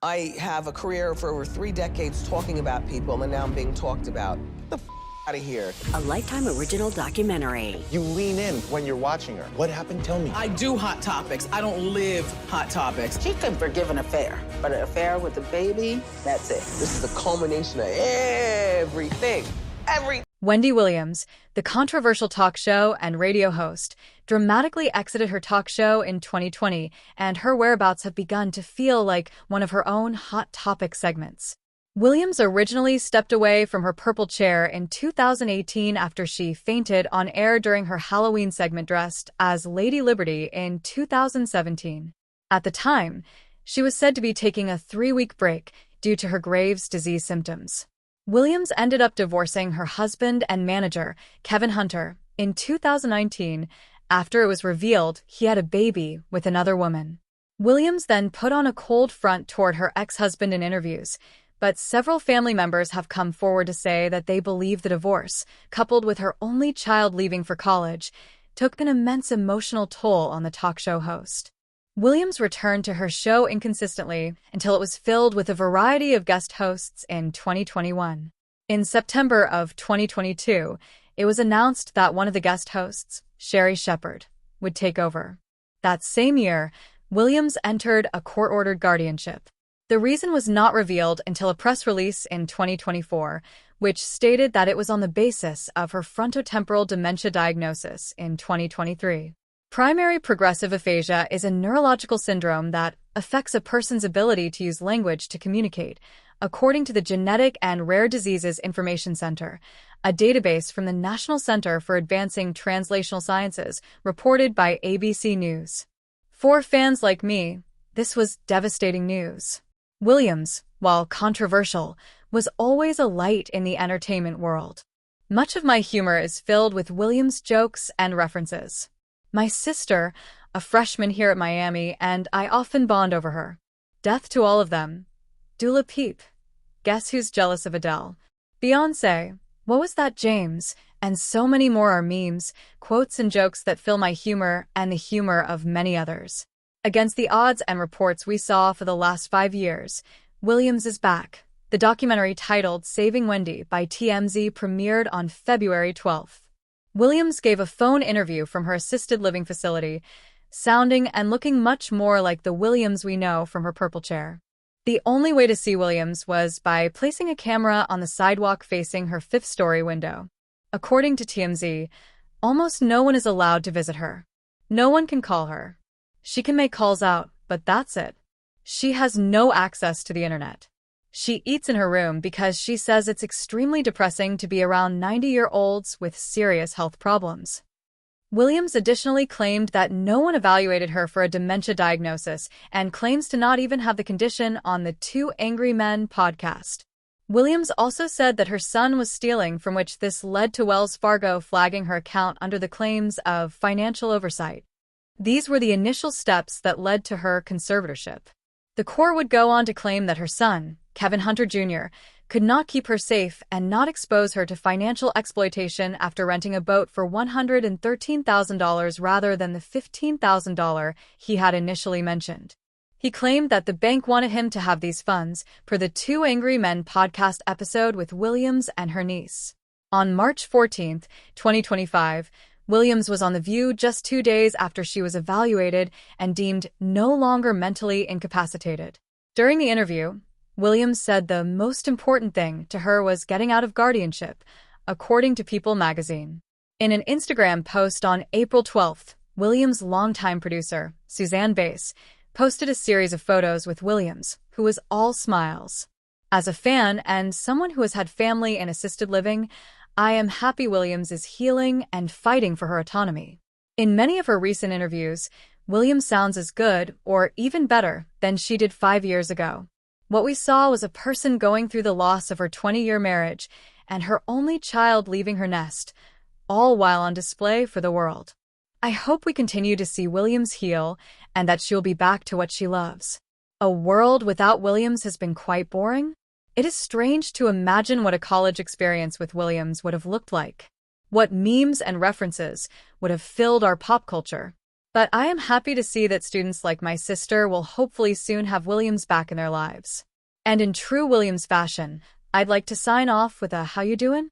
I have a career for over 3 decades talking about people, and now I'm being talked about. Get the out of here. A Lifetime original documentary. You lean in when you're watching her. What happened? Tell me. I do hot topics. I don't live hot topics. She could forgive an affair, but an affair with a baby, that's it. This is the culmination of everything. Wendy Williams, the controversial talk show and radio host, dramatically exited her talk show in 2020, and her whereabouts have begun to feel like one of her own hot topic segments. Williams originally stepped away from her purple chair in 2018 after she fainted on air during her Halloween segment dressed as Lady Liberty in 2017. At the time, she was said to be taking a 3-week break due to her Graves' disease symptoms. Williams ended up divorcing her husband and manager, Kevin Hunter, in 2019 after it was revealed he had a baby with another woman. Williams then put on a cold front toward her ex-husband in interviews, but several family members have come forward to say that they believe the divorce, coupled with her only child leaving for college, took an immense emotional toll on the talk show host. Williams returned to her show inconsistently until it was filled with a variety of guest hosts in 2021. In September of 2022, it was announced that one of the guest hosts, Sherri Shepherd, would take over. That same year, Williams entered a court-ordered guardianship. The reason was not revealed until a press release in 2024, which stated that it was on the basis of her frontotemporal dementia diagnosis in 2023. Primary progressive aphasia is a neurological syndrome that affects a person's ability to use language to communicate, according to the Genetic and Rare Diseases Information Center, a database from the National Center for Advancing Translational Sciences, reported by ABC News. For fans like me, this was devastating news. Williams, while controversial, was always a light in the entertainment world. Much of my humor is filled with Williams' jokes and references. My sister, a freshman here at Miami, and I often bond over her. Death to all of them. Dula Peep. Guess who's jealous of Adele? Beyoncé. What was that, James? And so many more are memes, quotes and jokes that fill my humor and the humor of many others. Against the odds and reports we saw for the last 5 years, Williams is back. The documentary titled Saving Wendy by TMZ premiered on February 12th. Williams gave a phone interview from her assisted living facility, sounding and looking much more like the Williams we know from her purple chair. The only way to see Williams was by placing a camera on the sidewalk facing her 5th-story window. According to TMZ, almost no one is allowed to visit her. No one can call her. She can make calls out, but that's it. She has no access to the internet. She eats in her room because she says it's extremely depressing to be around 90-year-olds with serious health problems. Williams additionally claimed that no one evaluated her for a dementia diagnosis and claims to not even have the condition on the Two Angry Men podcast. Williams also said that her son was stealing, from which this led to Wells Fargo flagging her account under the claims of financial oversight. These were the initial steps that led to her conservatorship. The court would go on to claim that her son, Kevin Hunter Jr., could not keep her safe and not expose her to financial exploitation after renting a boat for $113,000 rather than the $15,000 he had initially mentioned. He claimed that the bank wanted him to have these funds, per the Two Angry Men podcast episode with Williams and her niece. On March 14, 2025, Williams was on The View just 2 days after she was evaluated and deemed no longer mentally incapacitated. During the interview, Williams said the most important thing to her was getting out of guardianship, according to People magazine. In an Instagram post on April 12th, Williams' longtime producer, Suzanne Bass, posted a series of photos with Williams, who was all smiles. As a fan and someone who has had family in assisted living, I am happy Williams is healing and fighting for her autonomy. In many of her recent interviews, Williams sounds as good, or even better, than she did 5 years ago. What we saw was a person going through the loss of her 20-year marriage and her only child leaving her nest, all while on display for the world. I hope we continue to see Williams heal and that she'll be back to what she loves. A world without Williams has been quite boring. It is strange to imagine what a college experience with Williams would have looked like. What memes and references would have filled our pop culture. But I am happy to see that students like my sister will hopefully soon have Williams back in their lives. And in true Williams fashion, I'd like to sign off with a "How you doing?"